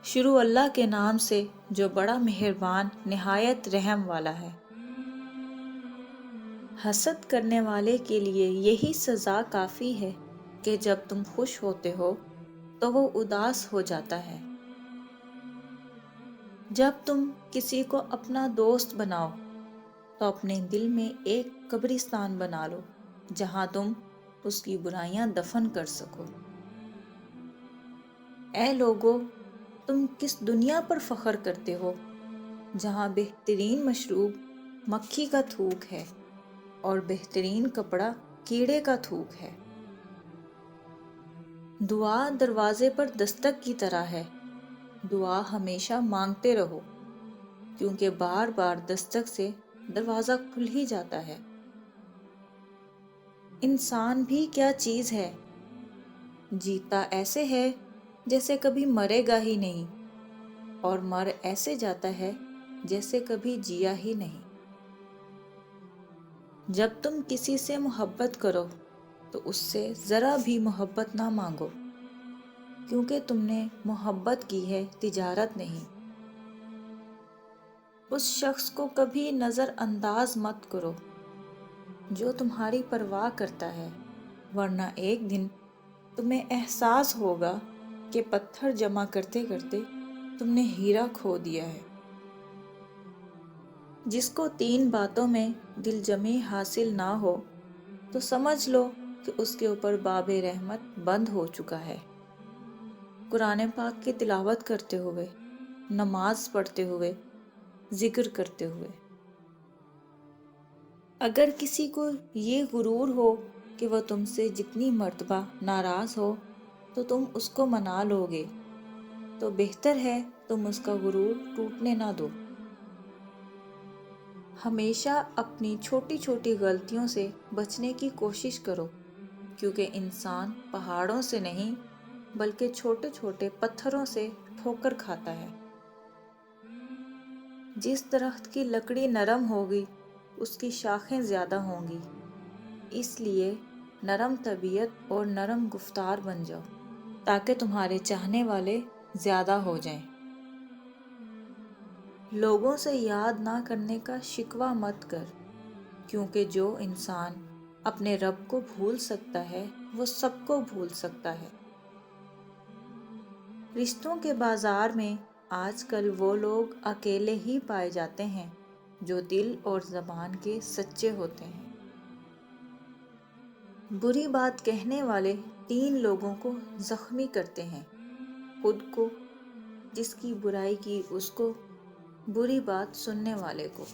شروع اللہ کے نام سے جو بڑا مہربان نہایت رحم والا ہے۔ حسد کرنے والے کے لیے یہی سزا کافی ہے کہ جب تم خوش ہوتے ہو تو وہ اداس ہو جاتا ہے۔ جب تم کسی کو اپنا دوست بناؤ تو اپنے دل میں ایک قبرستان بنا لو جہاں تم اس کی برائیاں دفن کر سکو۔ اے لوگو، تم کس دنیا پر فخر کرتے ہو جہاں بہترین مشروب مکھی کا تھوک ہے اور بہترین کپڑا کیڑے کا تھوک ہے۔ دعا دروازے پر دستک کی طرح ہے، دعا ہمیشہ مانگتے رہو کیونکہ بار بار دستک سے دروازہ کھل ہی جاتا ہے۔ انسان بھی کیا چیز ہے، جیتا ایسے ہے جیسے کبھی مرے گا ہی نہیں، اور مر ایسے جاتا ہے جیسے کبھی جیا ہی نہیں۔ جب تم کسی سے محبت کرو تو اس سے ذرا بھی محبت نہ مانگو، کیونکہ تم نے محبت کی ہے، تجارت نہیں۔ اس شخص کو کبھی نظر انداز مت کرو جو تمہاری پرواہ کرتا ہے، ورنہ ایک دن تمہیں احساس ہوگا کہ پتھر جمع کرتے کرتے تم نے ہیرا کھو دیا ہے۔ جس کو 3 باتوں میں دل جمی حاصل نہ ہو تو سمجھ لو کہ اس کے اوپر باب رحمت بند ہو چکا ہے۔ قرآن پاک کی تلاوت کرتے ہوئے، نماز پڑھتے ہوئے، ذکر کرتے ہوئے۔ اگر کسی کو یہ غرور ہو کہ وہ تم سے جتنی مرتبہ ناراض ہو تو تم اس کو منا لو گے، تو بہتر ہے تم اس کا غرور ٹوٹنے نہ دو۔ ہمیشہ اپنی چھوٹی چھوٹی غلطیوں سے بچنے کی کوشش کرو، کیونکہ انسان پہاڑوں سے نہیں بلکہ چھوٹے چھوٹے پتھروں سے ٹھوکر کھاتا ہے۔ جس درخت کی لکڑی نرم ہوگی اس کی شاخیں زیادہ ہوں گی، اس لیے نرم طبیعت اور نرم گفتار بن جاؤ تاکہ تمہارے چاہنے والے زیادہ ہو جائیں۔ لوگوں سے یاد نہ کرنے کا شکوہ مت کر، کیونکہ جو انسان اپنے رب کو بھول سکتا ہے وہ سب کو بھول سکتا ہے۔ رشتوں کے بازار میں آج کل وہ لوگ اکیلے ہی پائے جاتے ہیں جو دل اور زبان کے سچے ہوتے ہیں۔ بری بات کہنے والے 3 لوگوں کو زخمی کرتے ہیں، خود کو، جس کی برائی کی اس کو، بری بات سننے والے کو۔